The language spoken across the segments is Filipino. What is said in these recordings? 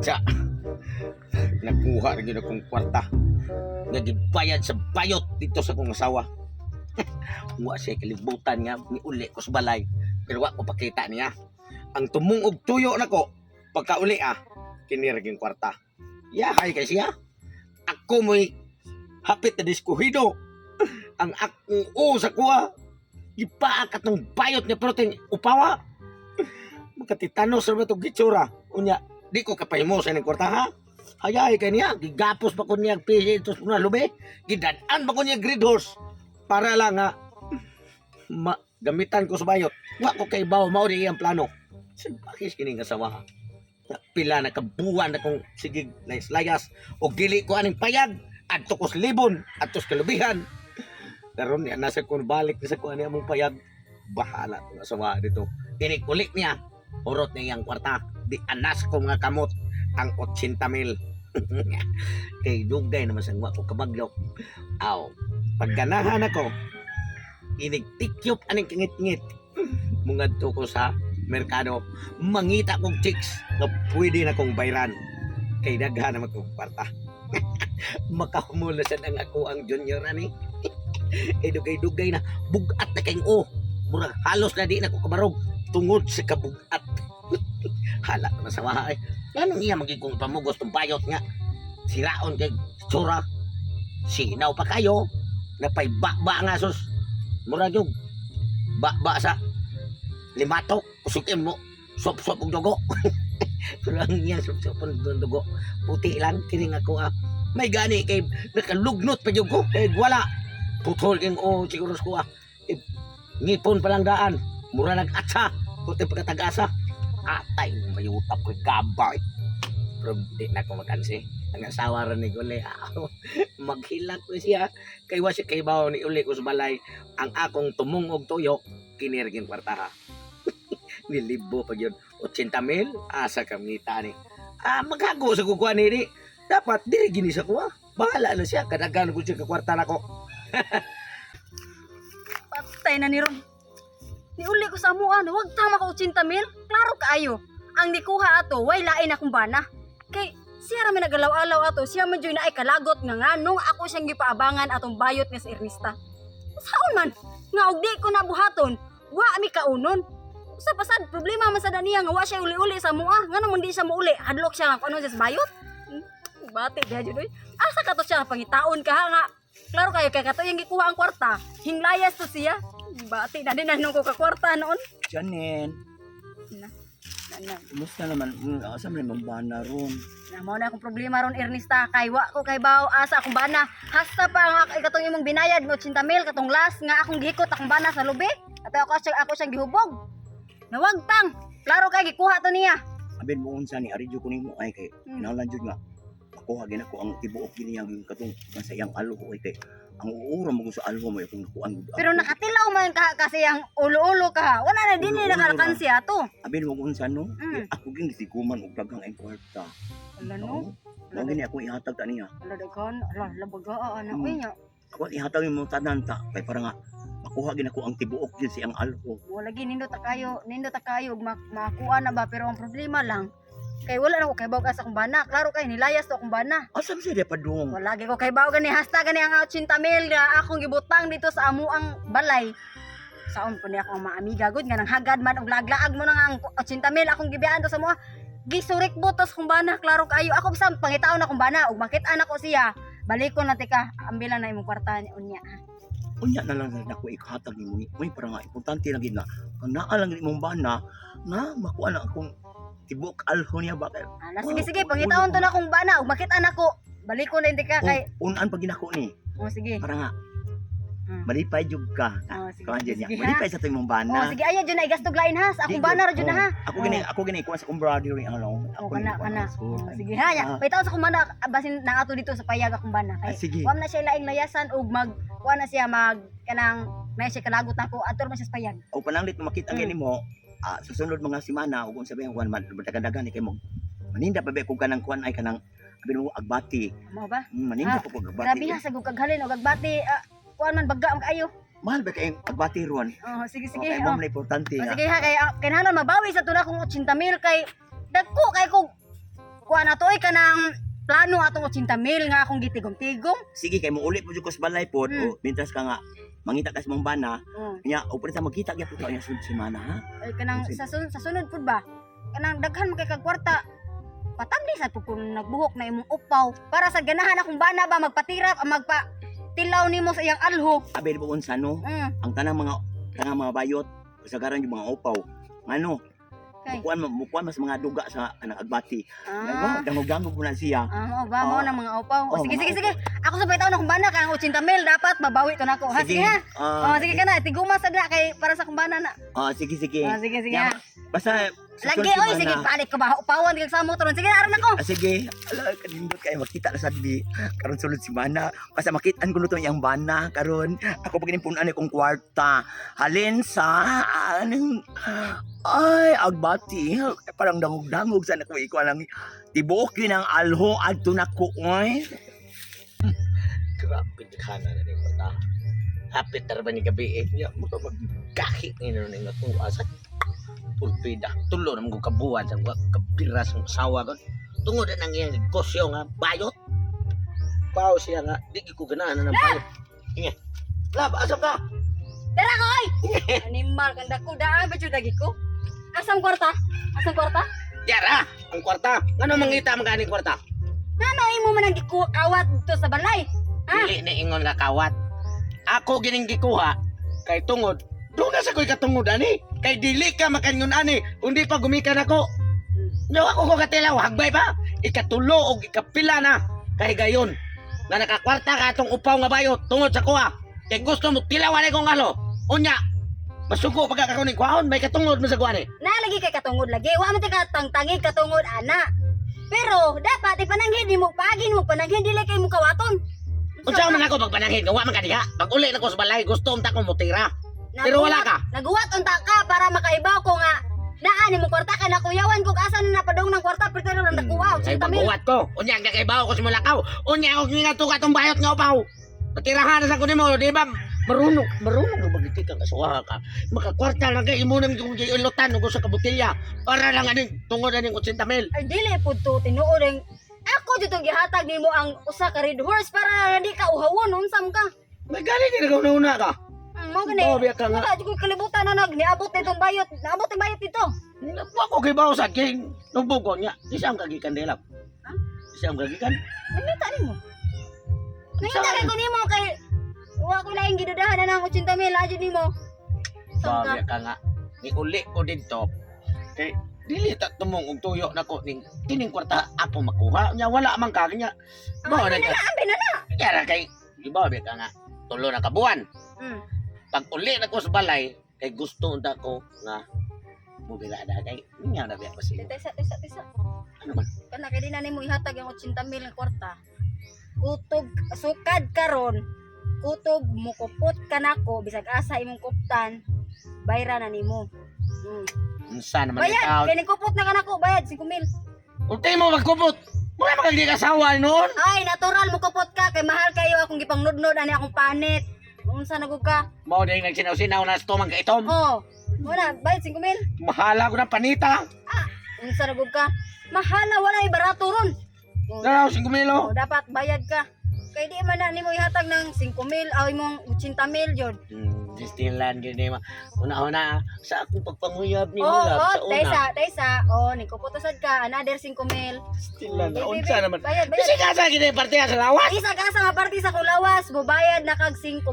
Tsa, nakuha rin yun akong kwarta. Nagbayad sa bayot dito sa kong asawa. Wa siya kalibutan nga ni uli ko sa balay. Pero wa ko pakita niya. Ang tumungog tuyo na ko, pagkauli kiniraging kwarta. Yahay kay siya. Ako mo'y hapit na diskuhido. Ang akong sa kuha. Ipaakat ng bayot niya protein upawa. Magkatitanos sa mga itong gitsura. Unya, di ko kapahimo sa inyong kwarta ha. Hayay kay niya. Gigapos pa ko niya pisi ito sa lubi. Gidadaan pa ko niya grid horse. Para lang gamitan ko sa bayot. Wa ko kay bawo mao di iyang plano. Bakit kining asawa? Pila na kabuwan na kong sige layas o gili ko aning payag adto ko sa libon adto sa kalubihan. Karon niya nasa kun balik sa kuan niya mong payag. Bahala tong asawa dito. Inikulik niya urot niya iyang kwarta. Di anas ko mga kamot ang 80,000. Kay dugay naman sang wa ko kabaglo. Aw, pagganahan ako inigtikyop aning kingit-ngit. Mungadto ko sa merkado, mangita kong chicks na pwede na kong bayran. Kay daghan naman kong kwarta. Makamula sa nang ako ang junior ani. Kay dugay-dugay na bugat na kayong murag halos na di na ko kabarog tungod sa kabugat. Hala ko na sa wahay. Anong iya magiging pamugos ng bayot nga? Siraon kay tsura. Sinaw pa kayo. Napay bakba nga sus. Murag yung bakba sa limatok. Kusukin mo. Sop-sop ang dugo. Pero ang iya sop-sop ang dugo. Puti lang. Kining ako may gani kay nakalugnot pa yung ko. Kaya wala. Putol king siguro ko ngipon pa lang daan. Mura nag-atsa. Puti pagkatag-asa. Atay mayutap ko gabay. Pero di na ko makansi. Ang asawa rin ni Uli. Maghilak ko siya. Kay wasi kay bawo ni Uli ko sa balay. Ang akong tumungog tuyo. Kinirgin kwarta ha. Nilibo pag yun. 80,000. Asa kamita ni. Maghago sa kukuha ni. Dapat diri gini sa kuha. Bahala na siya. Kadagan ko siya kakwarta na ko. Patay na ni Ron. Niuli ko sa amuan, huwag tama ka 80,000. Klaro kaayo. Ang nikuha ato, way lain akong bana. Kay siya rami nagalaw-alaw ato, siya man dyan na ay kalagot nga nung ako siyang gipaabangan atong bayot nga si Ernesta. Saan man, nga og di ko nabuhaton, wa mi kaunon. Sa pasad, problema man sa daniya nga wa siya uli-uli sa mua. Nga naman di siya mauli, hadlok siya nga ano siya sa bayot. Bati diha jud oy. Asa ka to siya pangitaon ka nga. Klaro kayo kay kato yung gikuha ang kwarta. Hinglayas to siya. Bati na din nanong ko ka kwarta noon. Janen, Na. kumusta naman? Asa man mong bana ron? Mao na akong problema ron Ernesta kay wa ko kay bawo asa akong bana. Hasta pa ang katong imong binayad mo 80,000 katong last nga akong gihikot akong bana sa lubi. At ako siyang gihubog. Nawagtang. Klaro kay gikuha to niya. Abin mo unsa ni Aridyo ko nimo ay kay kinahanglan jud nga makuha gid ako ang tibuok gini ang katong sa iyang alo ko kay ang uura mo sa alwa mo kung nakuan gud. Pero nakatilaw man ka kasi ang ulo-ulo ka. Wala na din ni Ulo-ulo nakalakansi ato. Abin mo unsa no? Mm. Ako gini siguman og daghang ang kwarta. Wala no. Mo gini ako ihatag ta niya. Wala dagan. Ala labaga ana Mm. niya. Ako ihatag mo tanan ta kay para nga makuha gid ako ang tibuok gid sa iyang alwa. Wala lagi nindot ta kayo ug makuha na ba pero ang problema lang kay wala na ko kay bawg asa akong bana. Klaro kay nilayas to akong bana. Asa siya di padung? Wala lagi ko kay bawg gani hasta gani ang 80,000 nga akong gibutang dito sa amuang balay. Saon po ni ako ang mga amiga gud nga nang hagad man og laglaag mo na nga ang 80,000 akong gibiyaan to sa mga gisurik butos kong bana. Klaro kayo ako bisan pangitaon akong bana ug makit-an ako siya. Balikon na tika ambilan na imong kwarta ni unya. Unya na lang na ako ikahatag nimo ni. Uy para nga importante lang gid na ang naa lang gid imong bana nga makuha na akong tibuok alho niya ba kay. Ala sige pangitaon to na akong bana ug makit-an ako. Balikon na tika kay Unan pag ginako ni sige. para nga malipay jud ka. Sige, Kuan sige, niya. ha? Malipay sa imong bana. Sige aya jud na igastog lain ha. Sa akong bana ra jud na ha. Ako gini kuha sa umbra diri ang long. Kana. Sige ha. Pitaw sa akong bana basin na ato dito sa payag akong bana kay. Sige. Wa na siya laing layasan ug kuha na siya kanang may siya kalagot nako ator man siya sa payag. O pananglit makita gani mo sa sunod mga semana ug unsa ba yung kuan man dagan-dagan ni kay mo. Maninda pa ba kung kanang kuan ay kanang abin mo agbati. Mao ba? Maninda pa kog agbati. Grabe ha sa gugaghalin og agbati. Kuan man bagga ang kaayo. Mahal ba kay agbati ron? Sige. Kay mo na importante nga. Sige ha kay kinahanglan mabawi sa tuna kong 80,000 kay dagko kay ko kuha na to kanang plano atong 80,000 nga akong gitigom-tigom. Sige kay mo ulit po jud ko sa balay pod. Mm. O mintras ka nga mangita ka sa mong bana, Oh. nya o pwede sa magkita gyud ko nya sunod semana ha. Ay kanang sa sunod pud ba? Kanang daghan man kay kag kwarta. Patamdi sa pud kung nagbuhok na imong upaw para sa ganahan akong bana ba magpatirap magpa-tilaw nimo sa iyang alho. Abel po unsa no? Mm. Ang tanang mga bayot kasagaran yung mga upaw. Ano? Kay. Mukuan mas mga duga sa kanang agbati. Ah. Dangog-dangog mo na siya. Mo ba mo Ah. na mga upaw. O, Oh, sige mga sige sige. Ako sa bitaw na kung bana kang 80,000 dapat mabawi to nako. Ha sige ha. Sige ka na tiguma sa na kay para sa kumbana na. Sige sige. Sige sige Ya, ha. Basta sa Lagi sunod oy sige semana- balik ka ba upawan digag sa motor. Sige aron nako. Sige. Ala kanindot kay makita na sa di karon sulod semana. Basta makitaan ko luto yang bana karon. Ako pag inimpunan kong kwarta. Halin sa anong ay agbati parang dangog-dangog sa nako iko lang tibuok yun ang alho adto nako oy. Grabe dikhana na ni mata. Hapit tarba ni gabi eh. Ya mo to magkakit ni no ning natuwa sa pulpida. Tulo na mo kabuan sa kapiras ng asawa kon. Tungod na nang iyang negosyo nga bayot. Pao siya nga di ko ganahan na ng bayot. Inge. Lab, asa ka? Dara ko oy. Animal kang dako daan ba jud lagi ko. Asam kwarta? Asam kwarta? Yara, ang kwarta. Ngano mangita man ganing kwarta? Nano imo man ang gikuwat dito sa balay? Ha? Dili na ingon nga kawat. Ako gining gikuha kay tungod. Doon na sa ko'y katungod ani. Kay dili ka makanyon ani. Undi pa gumikan ako. No ako ko katilaw hagbay pa. Ikatulo og ikapila na. Kay gayon. Na nakakwarta ka atong upaw nga bayot tungod sa kuha. Kay gusto mo tilawan ni kong alo. Unya. Masuko pagka kakuning kwaon may katungod mo sa kuha ni. Nalagi kay katungod lagi. Wa man ti katangtangig katungod ana. Pero dapat ipananghin mo pagin mo pananghin dili kay mo kawaton. Unsa man ako pagpananghin wa man ka diha. Pag uli na ko sa balay gusto unta ko mutira. Pero wala ka. Naguwat unta ka para makaibaw ko nga daan mo kwarta kay nakuyawan ko asan na padong ng kwarta pero lang nakuha Kay 80,000. pagbuwat ko. Unya nga kay bawo ko sa mulakaw. Unya og nga tuka tong bayot nga upaw. Patirahan na sa kunin mo, di ba? Marunong na magiti ka kasuha ka. Makakwarta lang kay imo nang kung ilutan ug sa kabutilya para lang aning tungod aning 80,000. Ay dili pud to tinuod ang ako dito gihatag nimo ang usa ka red horse para di ka uhawon unsam ka. May galing ni una ka. Mo gani. Bawa ka nga. Wala jud ko kalibutan na niabot nitong bayot. Naabot ang bayot dito. Wa ko kay bawo sa king. Nubugo niya. Isang kagikan delap. Ha? Isang kagikan. Nangita nimo. Nangita kay ko nimo kay wa ko laing gidudahan na ng 80,000 ajud nimo. Bawa ka nga. Ni uli ko dito. Kay dili ta tumong og tuyo nako ning kining kwarta apo makuha nya wala man ka nya. Bawa na ka. Ambe na na. Kaya kay di ba ka nga tulo na kabuan. Mm. Pag uli na ko sa balay kay gusto unta ko nga mobila da kay nya na biya pa siya. Tisa. Ano man? Kana kay di na nimo ihatag ang 80,000 nga kwarta. Kutob sukad karon. Kutob mukupot ka nako bisag asa imong kuptan. Bayra na nimo. Unsa naman Bayad, ikaw? kaya kupot na ka nako, bayad 5,000. Ultay mo magkubot. Wala magagdi kasawa noon. Ay, natural mo kupot ka kay mahal kayo akong gipangnudnod ani akong panit. Unsa nagug ka? Mao ding nagsinaw-sinaw na stomach ka itom. Oh, wala, bayad 5,000. Mahala ko na panita. Unsa nagug ka? Mahal na wala ay barato ron. Oh, Daw 5 oh, dapat bayad ka. Kay di man na nimo ihatag ng 5,000 aw imong 80,000 jud. Distilan gini ma. Una-una sa akong pagpanguyab ni Oh, Mulab sa oh, una. taysa. Oh, nikuputusad ka another 5,000. Distilan na Baby, unsa naman. Bayad, Kasi bayad. ka sa gini partiya sa lawas. Isa ka sa mga party sa kulawas, bubayad na kag 5,000.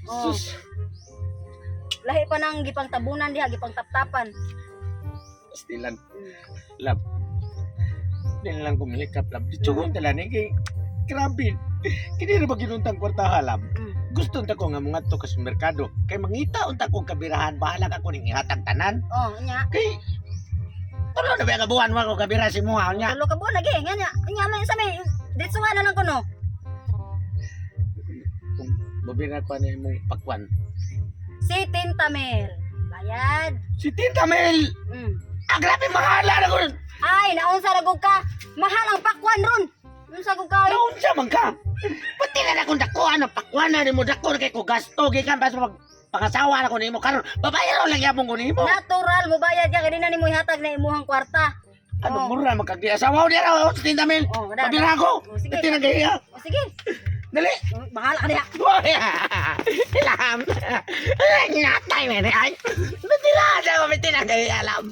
Oh, Sus. lahi pa nang gipang tabunan diha, gipang taptapan. Distilan. Lab. Din lang kumilikap lab. Ditsugon tala ni kay grabe. Kini ra ba ginuntang kwarta lab. Gusto unta ko nga mga to sa merkado. Kay mangita unta ko kabirahan bahala ka ko ning ihatag tanan. Oh, nya. Kay tulo na ba ka buwan mo ko kabira si mo nya. Tulo ka buwan lagi, nya. Nya man sa may ditso nga na lang kuno. Kung babira pa na imong pakwan. Si Tintamel. Bayad. Si Tinta Mel. Grabe mahala na ko. Ay, naunsa ra gug ka? Mahal ang pakwan ron. Unsa gug ka? Naunsa man ka. Pati na akong dako ano pakwan na nimo dako na kay ko gasto gikan pa sa pangasawa na ko nimo karon. Babayaro lang yapon ko nimo. Natural mo bayad ka kay di na nimo ihatag na imuhang kwarta. Ano Oh. mura magkagdi-asawa ko diyan oh, sa tinda min. Oh, wala. Pabira ko. Oh, sige. Tinagahiya. O sige, Dali. bahala ka diha. Boy. Ilham. Natay man ay. Batila sa ko tinagahiya alam.